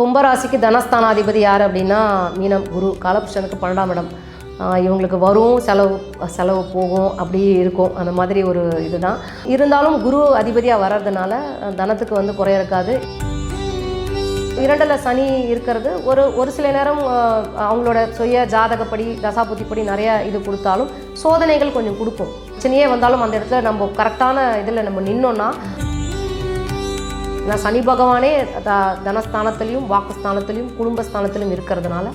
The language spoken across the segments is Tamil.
கும்பராசிக்கு தனஸ்தானாதிபதி யார் அப்படின்னா மீனம் குரு. காலபுருஷனுக்கு 12ஆம் இடம். இவங்களுக்கு வரும் செலவு போகும் அப்படி இருக்கும். அந்த மாதிரி ஒரு இதுதான். இருந்தாலும் குரு அதிபதியாக வர்றதுனால தனத்துக்கு வந்து குறை இருக்காது. 2ல் சனி இருக்கிறது ஒரு சில நேரம் அவங்களோட சுய ஜாதகப்படி தசாபுத்திப்படி நிறைய இது கொடுத்தாலும் சோதனைகள் கொஞ்சம் கொடுக்கும். பிரச்சனையே வந்தாலும் அந்த இடத்துல நம்ம கரெக்டான இதில் நம்ம நின்னோன்னா, ஏன்னா சனி பகவானே தனஸ்தானத்திலையும் வாக்குஸ்தானத்திலையும் குடும்பஸ்தானத்திலையும் இருக்கிறதுனால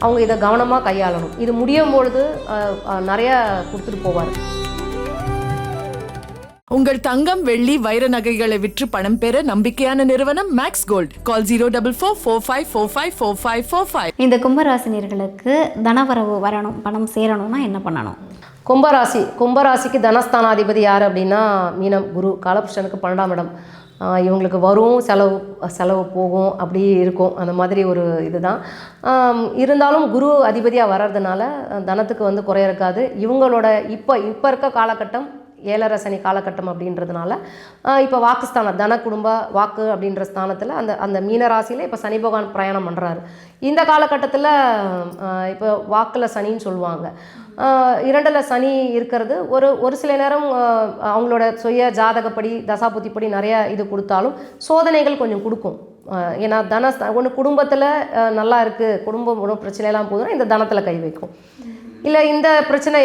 அவங்க இதை கவனமாக கையாளணும். இது முடியும் பொழுது நிறைய கொடுத்துட்டு போவார். உங்கள் தங்கம் வெள்ளி வைர நகைகளை விற்று பணம் பெற நம்பிக்கையான நிறுவனம் மேக்ஸ் கோல்ட். கால் 04445454545. இந்த கும்பராசினியர்களுக்கு தனவரவு வரணும், பணம் சேரணும்னா என்ன பண்ணணும்? கும்பராசிக்கு தனஸ்தானாதிபதி யார் அப்படின்னா மீனம் குரு. காலபுருஷனுக்கு 12ஆம் இடம். இவங்களுக்கு வரும் செலவு போகும் அப்படி இருக்கும். அந்த மாதிரி ஒரு இதுதான். இருந்தாலும் குரு அதிபதியாக வர்றதுனால தனத்துக்கு வந்து குறை இருக்காது. இவங்களோட இப்போ இருக்க காலகட்டம் 7ரை சனி காலகட்டம் அப்படின்றதுனால இப்போ வாக்குஸ்தானம் தன குடும்ப வாக்கு அப்படின்ற ஸ்தானத்தில் அந்த மீனராசியில் இப்போ சனி பகவான் பிரயாணம் பண்ணுறாரு. இந்த காலகட்டத்தில் இப்போ வாக்கில் சனின்னு சொல்லுவாங்க. 2ல் சனி இருக்கிறது ஒரு சில நேரம் அவங்களோட சுய ஜாதகப்படி தசாபுத்திப்படி நிறைய இது கொடுத்தாலும் சோதனைகள் கொஞ்சம் கொடுக்கும். ஏன்னா ஒன்று குடும்பத்தில் நல்லா இருக்குது, குடும்பம் ஒன்றும் பிரச்சனையெல்லாம் போதுன்னா இந்த தனத்தில் கை வைக்கும். இல்லை இந்த பிரச்சனை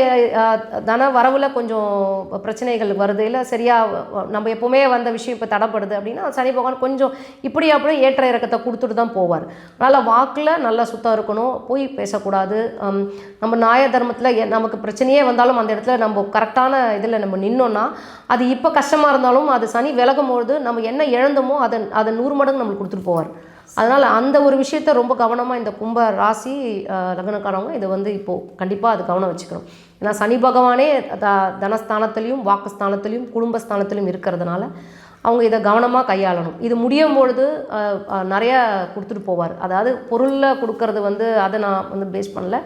தன வரவில் கொஞ்சம் பிரச்சனைகள் வருது, இல்லை சரியாக நம்ம எப்போவுமே வந்த விஷயம் இப்போ தடைப்படுது அப்படின்னா சனி பகவான் கொஞ்சம் இப்படி அப்படியே ஏற்ற இறக்கத்தை கொடுத்துட்டு தான் போவார். அதனால் வாக்கில் நல்லா சுத்தம் இருக்கணும், போய் பேசக்கூடாது. நம்ம நியாய தர்மத்தில் நமக்கு பிரச்சனையே வந்தாலும் அந்த இடத்துல நம்ம கரெக்டான இதில் நம்ம நின்னோன்னா, அது இப்போ கஷ்டமாக இருந்தாலும் அது சனி விலகும்போது நம்ம என்ன இழந்தோமோ அதை 100 மடங்கு நம்மளுக்கு கொடுத்துட்டு போவார். அதனால் அந்த ஒரு விஷயத்த ரொம்ப கவனமாக இந்த கும்ப ராசி லக்னக்காரவங்க இதை வந்து இப்போது கண்டிப்பாக அது கவனம் வச்சுக்கணும். ஏன்னா சனி பகவானே தனஸ்தானத்திலையும் வாக்குஸ்தானத்திலையும் குடும்பஸ்தானத்திலையும் இருக்கிறதுனால அவங்க இதை கவனமாக கையாளணும். இது முடியும் பொழுது நிறைய கொடுத்துட்டு போவார். அதாவது பொருளில் கொடுக்கறது வந்து அதை நான் வந்து பேஸ் பண்ணல.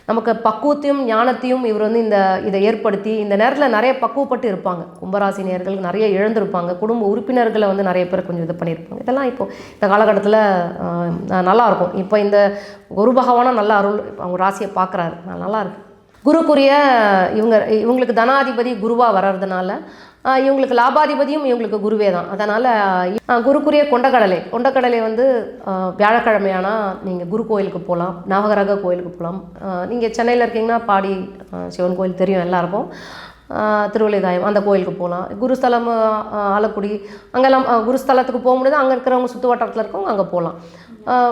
நமக்கு பக்குவத்தையும் ஞானத்தையும் இவர் வந்து இதை ஏற்படுத்தி இந்த நேரத்தில் நிறைய பக்குவப்பட்டு இருப்பாங்க. கும்பராசினியர்கள் நிறைய இழந்திருப்பாங்க. குடும்ப உறுப்பினர்களை வந்து நிறைய பேர் கொஞ்சம் இது பண்ணியிருப்பாங்க. இதெல்லாம் இப்போது இந்த காலகட்டத்தில் நல்லாயிருக்கும். இப்போ இந்த குரு பகவானும் நல்ல அருள் அவங்க ராசியை பார்க்குறாரு, நல்லாயிருக்கு. குருக்குரிய இவங்களுக்கு தனாதிபதி குருவாக வர்றதுனால இவங்களுக்கு லாபாதிபதியும் இவங்களுக்கு குருவே தான். அதனால் குருக்குரிய கொண்டக்கடலை வந்து வியாழக்கிழமையானால் நீங்கள் குரு கோயிலுக்கு போகலாம், நவகிரக கோயிலுக்கு போகலாம். நீங்கள் சென்னையில் இருக்கீங்கன்னா பாடி சிவன் கோயில் தெரியும் எல்லாருக்கும், திருவள்ளிதாயம் அந்த கோயிலுக்கு போகலாம். குருஸ்தலம் ஆலக்குடி அங்கெல்லாம் குருஸ்தலத்துக்கு போக முடியாது, அங்கே இருக்கிறவங்க சுற்று வட்டாரத்தில் இருக்கவங்க அங்கே போகலாம்,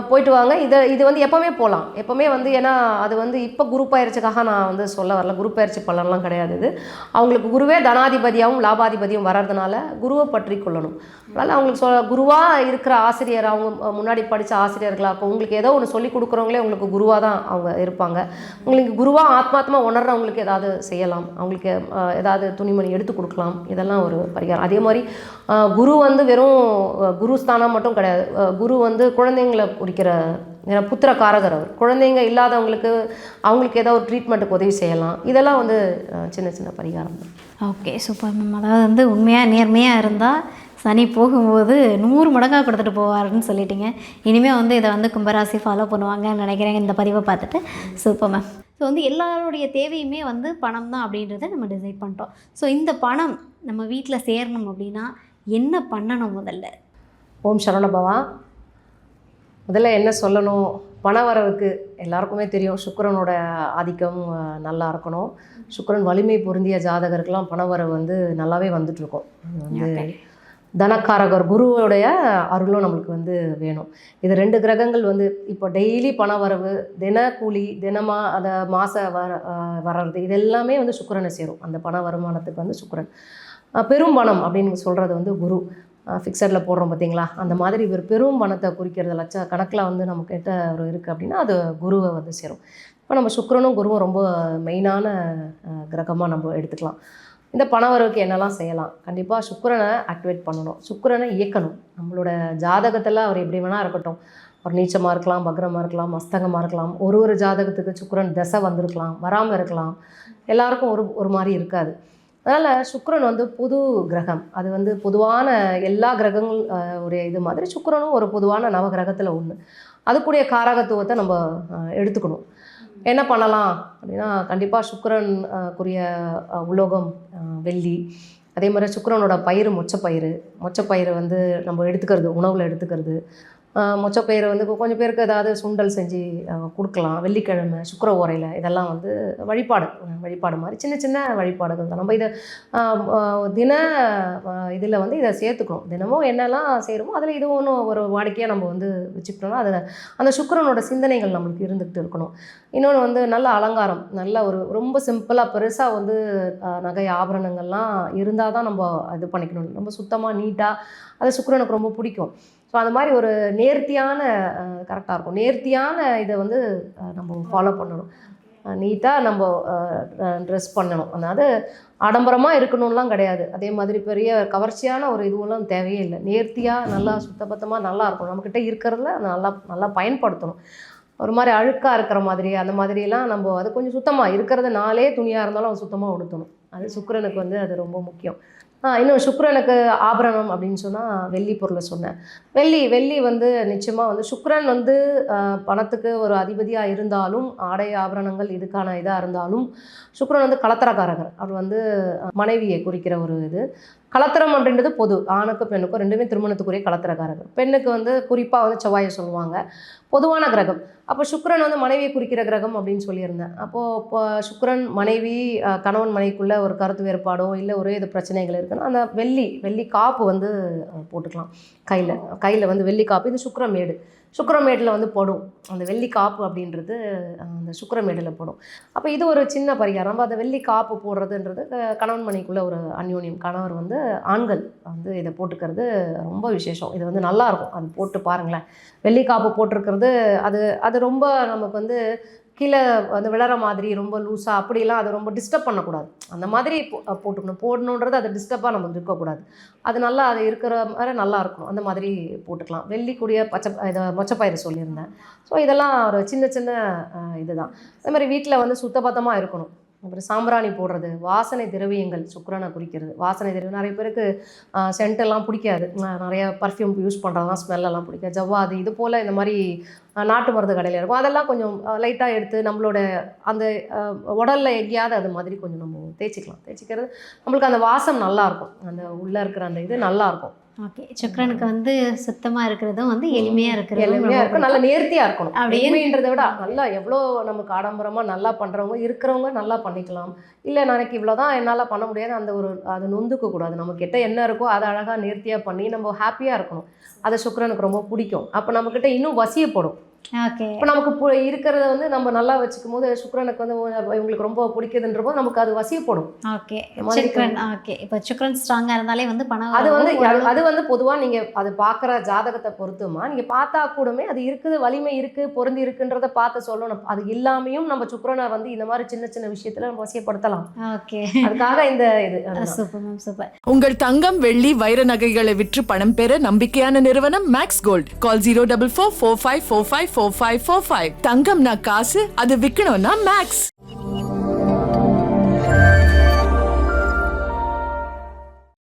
போயிட்டு வாங்க. இது வந்து எப்போவுமே போகலாம், எப்போவுமே வந்து ஏன்னா அது வந்து இப்போ குரு பயிற்சிக்காக நான் வந்து சொல்ல வரல, குரு பயிற்சி பலன்லாம் கிடையாது. இது அவங்களுக்கு குருவே தனாதிபதியாகவும் லாபாதிபதியும் வர்றதுனால குருவை பற்றி கொள்ளணும். அதனால் அவங்களுக்கு குருவாக இருக்கிற ஆசிரியர், அவங்க முன்னாடி படித்த ஆசிரியர்களாக உங்களுக்கு ஏதோ ஒன்று சொல்லி கொடுக்குறவங்களே உங்களுக்கு குருவாக தான் அவங்க இருப்பாங்க. உங்களுக்கு குருவாக ஆத்மாத்மா உணர்றவங்களுக்கு ஏதாவது செய்யலாம், அவங்களுக்கு ஏதாவது துணிமணி எடுத்து கொடுக்கலாம். இதெல்லாம் ஒரு பரிகாரம். அதே மாதிரி குரு வந்து வெறும் குருஸ்தானம் மட்டும் கிடையாது. குரு வந்து குழந்தைங்களை குறிக்கிற புத்திரக்காரகர். அவர் குழந்தைங்க இல்லாதவங்களுக்கு அவங்களுக்கு ஏதாவது ஒரு ட்ரீட்மெண்ட்டுக்கு உதவி செய்யலாம். இதெல்லாம் வந்து சின்ன சின்ன பரிகாரம் தான். Okay, super ma'am. அதாவது வந்து உண்மையாக நேர்மையாக இருந்தால் சனி போகும்போது 100 மடங்காக கொடுத்துட்டு போவாருன்னு சொல்லிட்டீங்க. இனிமேல் வந்து இதை வந்து கும்பராசி ஃபாலோ பண்ணுவாங்கன்னு நினைக்கிறேன் இந்த பதிவை பார்த்துட்டு. Super ma'am. ஸோ வந்து எல்லாருடைய தேவையுமே வந்து பணம் தான் அப்படின்றத நம்ம டிசைட் பண்ணிட்டோம். ஸோ இந்த பணம் நம்ம வீட்டில் சேரணும் அப்படின்னா என்ன பண்ணணும்? முதல்ல ஓம் சரவணபவா. முதல்ல என்ன சொல்லணும், பண வரவுக்கு எல்லாருக்குமே தெரியும் சுக்கிரனோட ஆதிக்கம் நல்லா இருக்கணும். சுக்கிரன் வலிமை பொருந்திய ஜாதகருக்கெல்லாம் பண வரவு வந்து நல்லாவே வந்துட்டுருக்கோம். வந்து தனக்காரகர் குருவோடைய அருளும் நம்மளுக்கு வந்து வேணும். இது 2 கிரகங்கள் வந்து இப்போ டெய்லி பண வரவு, தின கூலி, தினமாக அதை மாத வர்றது, இது எல்லாமே வந்து சுக்கிரனை சேரும். அந்த பண வருமானத்துக்கு வந்து சுக்கிரன் பெரும் பணம் அப்படின்னு சொல்கிறது வந்து குரு. ஃபிக்ஸடில் போடுறோம் பார்த்தீங்களா, அந்த மாதிரி ஒரு பெரும் பணத்தை குறிக்கிறது லட்ச கணக்கில் வந்து நம்மக்கிட்ட ஒரு இருக்குது அப்படின்னா அது குருவை வந்து சேரும். இப்போ நம்ம சுக்கிரனும் குருவும் ரொம்ப மெயினான கிரகமாக நம்ம எடுத்துக்கலாம். இந்த பணவரவுக்கு என்னெல்லாம் செய்யலாம்? கண்டிப்பாக சுக்கிரனை ஆக்டிவேட் பண்ணணும், சுக்கிரனை இயக்கணும். நம்மளோட ஜாதகத்தில் அவர் எப்படி வேணால் இருக்கட்டும், ஒரு நீச்சமாக இருக்கலாம், பக்ரமாக இருக்கலாம், மஸ்தகமாக இருக்கலாம். ஒரு ஜாதகத்துக்கு சுக்கிரன் தசை வந்திருக்கலாம், வராமல் இருக்கலாம். எல்லாருக்கும் ஒரு மாதிரி இருக்காது. அதனால் சுக்கிரன் வந்து புது கிரகம். அது வந்து பொதுவான எல்லா கிரகங்கள் ஒரு இது மாதிரி சுக்கிரனும் ஒரு பொதுவான நவகிரகத்தில் ஒன்று. அதுக்குரிய காரகத்துவத்தை நம்ம எடுத்துக்கணும். என்ன பண்ணலாம் அப்படின்னா, கண்டிப்பாக சுக்கிரன் குறிய உலோகம் வெள்ளி. அதே மாதிரி சுக்கிரனோட பயிர் மொச்சப்பயிறு வந்து நம்ம எடுத்துக்கிறது, உணவில் எடுத்துக்கிறது. மொச்சப்பயிரை வந்து கொஞ்சம் பேருக்கு ஏதாவது சுண்டல் செஞ்சு கொடுக்கலாம். வெள்ளிக்கிழமை சுக்கிர ஓரையில் இதெல்லாம் வந்து வழிபாடு மாதிரி சின்ன சின்ன வழிபாடுகள் தான். நம்ம இதை தின இதில் வந்து இதை சேர்த்துக்கணும். தினமும் என்னெல்லாம் செய்கிறோமோ அதில் இது ஒன்றும் ஒரு வாடிக்கையாக நம்ம வந்து வச்சுக்கிட்டோம்னா அதில் அந்த சுக்கிரனோட சிந்தனைகள் நம்மளுக்கு இருந்துக்கிட்டு இருக்கணும். இன்னொன்று வந்து நல்ல அலங்காரம், நல்ல ஒரு ரொம்ப சிம்பிளாக பெருசாக வந்து நகை ஆபரணங்கள்லாம் இருந்தால் தான் நம்ம இது பண்ணிக்கணும். ரொம்ப சுத்தமாக நீட்டாக, அது சுக்கிரனுக்கு ரொம்ப பிடிக்கும். ஸோ அந்த மாதிரி ஒரு நேர்த்தியான கரெக்டாக இருக்கும். நேர்த்தியான இதை வந்து நம்ம ஃபாலோ பண்ணணும். நீட்டாக நம்ம ட்ரெஸ் பண்ணணும். அதாவது ஆடம்பரமாக இருக்கணும்லாம் கிடையாது. அதே மாதிரி பெரிய கவர்ச்சியான ஒரு இதுவெல்லாம் தேவையே இல்லை. நேர்த்தியாக நல்லா சுத்தபத்தமாக நல்லா இருக்கணும். நம்மக்கிட்ட இருக்கிறதுல நல்லா நல்லா பயன்படுத்தணும். ஒரு மாதிரி அழுக்காக இருக்கிற மாதிரி அந்த மாதிரிலாம் நம்ம அது கொஞ்சம் சுத்தமாக இருக்கிறது, 4 துணியாக இருந்தாலும் அது சுத்தமாக உடுத்தணும். அது சுக்கிரனுக்கு வந்து அது ரொம்ப முக்கியம். இன்னும் சுக்கிரனுக்கு ஆபரணம் அப்படின்னு சொன்னால் வெள்ளி பொருளை சொன்னேன். வெள்ளி வந்து நிச்சயமாக வந்து சுக்கிரன் வந்து பணத்துக்கு ஒரு அதிபதியாக இருந்தாலும், ஆடை ஆபரணங்கள் இதுக்கான இதாக இருந்தாலும், சுக்கிரன் வந்து கலத்திரக்காரகர். அவர் வந்து மனைவியை குறிக்கிற ஒரு இது. கலத்திரம் அப்படின்றது பொது, ஆணுக்கு பெண்ணுக்கும் ரெண்டுமே திருமணத்துக்குரிய கலத்திரக்காரகர். பெண்ணுக்கு வந்து குறிப்பாக வந்து செவ்வாயை சொல்லுவாங்க, பொதுவான கிரகம். அப்போ சுக்கிரன் வந்து மனைவியை குறிக்கிற கிரகம் அப்படின்னு சொல்லியிருந்தேன். அப்போது இப்போ சுக்கிரன் மனைவி கணவன் மனைவிக்குள்ளே ஒரு கருத்து வேறுபாடோ இல்லை ஒரே இது பிரச்சனைகள் இருக்குன்னா அந்த வெள்ளி காப்பு வந்து போட்டுக்கலாம். கையில் வந்து வெள்ளி காப்பு. இது சுக்கிரமேடில் வந்து படும். அந்த வெள்ளி காப்பு அப்படின்றது அந்த சுக்கிரமேடில் படும். அப்போ இது ஒரு சின்ன பரிகாரம். நம்ம அந்த வெள்ளி காப்பு போடுறதுன்றது கணவன் மனைவிக்குள்ளே ஒரு அந்யோன்யம். கணவர் வந்து ஆண்கள் வந்து இதை போட்டுக்கிறது ரொம்ப விசேஷம். இது வந்து நல்லாயிருக்கும். அது போட்டு பாருங்களேன். வெள்ளி காப்பு போட்டிருக்கிறது அது ரொம்ப நமக்கு வந்து கீழே வந்து விளற மாதிரி ரொம்ப லூஸாக அப்படிலாம் அதை ரொம்ப டிஸ்டர்ப் பண்ணக்கூடாது. அந்த மாதிரி போடணுன்றது அது டிஸ்டர்பாக நமக்கு இருக்கக்கூடாது. அது நல்லா அது இருக்கிற மாதிரி நல்லா இருக்கும். அந்த மாதிரி போட்டுக்கலாம். வெள்ளிக்குரிய மொச்சப்பயிறு சொல்லியிருந்தேன். ஸோ இதெல்லாம் ஒரு சின்ன சின்ன இதுதான். அதே மாதிரி வீட்டில் வந்து சுத்தபத்தமாக இருக்கணும். அப்புறம் சாம்பிராணி போடுறது, வாசனை திரவியங்கள் சுக்கிரனை குறிக்கிறது. வாசனை திரவியம் நிறைய பேருக்கு சென்ட்டெல்லாம் பிடிக்காது. நிறைய பர்ஃப்யூம் யூஸ் பண்ணுறதுலாம் ஸ்மெல்லெல்லாம் பிடிக்காது. ஜவ்வாது இது போல் இந்த மாதிரி நாட்டு மருந்து கடையில் இருக்கும். அதெல்லாம் கொஞ்சம் லைட்டாக எடுத்து நம்மளோட அந்த உடலில் எங்கேயாவது அது மாதிரி கொஞ்சம் நம்ம தேய்ச்சிக்கிறது நம்மளுக்கு அந்த வாசம் நல்லாயிருக்கும். அந்த உள்ளே இருக்கிற அந்த இது நல்லாயிருக்கும். ஓகே. சுக்கிரனுக்கு வந்து சுத்தமாக இருக்கிறதும் வந்து எளிமையாக இருக்கும். நல்லா நேர்த்தியாக இருக்கணும். அப்படின்றத விட நல்லா எவ்வளோ நமக்கு ஆடம்பரமாக நல்லா இருக்கிறவங்க நல்லா பண்ணிக்கலாம். இல்லை நாளைக்கு இவ்வளோதான் என்னால் பண்ண முடியாது அந்த ஒரு அது நொந்துக்கக்கூடாது. நம்மக்கிட்ட என்ன இருக்கோ அதை அழகாக நேர்த்தியாக பண்ணி நம்ம ஹாப்பியாக இருக்கணும். அது சுக்கிரனுக்கு ரொம்ப பிடிக்கும். அப்போ நம்மக்கிட்ட இன்னும் வசியப்படும். ஓகே. இப்போ நமக்கு இருக்கிறத வந்து நம்ம நல்லா வச்சுக்கும் போது சுக்கிரனுக்கு வந்து இவங்களுக்கு ரொம்ப பிடிக்குதுன்ற போது நமக்கு அது வசியப்படும். ஓகே. ஓகே. இப்போ சுக்கிரன் ஸ்ட்ராங்காக இருந்தாலே வந்து பணம் அது வந்து பொதுவாக நீங்கள் அது பார்க்குற ஜாதகத்தை பொறுத்துமா நீங்கள் பார்த்தா கூடமே அது இருக்குது, வலிமை இருக்குது, பொருந்தி இருக்குன்றதை பார்த்து சொல்லணும். அது இல்லாமையும் நம்ம சுக்கிரனை வந்து இந்த மாதிரி சின்ன சின்ன விஷயத்தில் நம்ம வசியப்படுத்தலாம். ஓகே. அதுக்காக இந்த இது சூப்பர் மேம், சூப்பர். உங்கள் தங்கம் வெள்ளி வைர நகைகளை விற்று பணம் பெற நம்பிக்கையான நிறுவனம் மேக்ஸ் கோல்ட். கால் 04445454545. தங்கம்னா காசு, அது விற்கணும்னா மேக்ஸ்.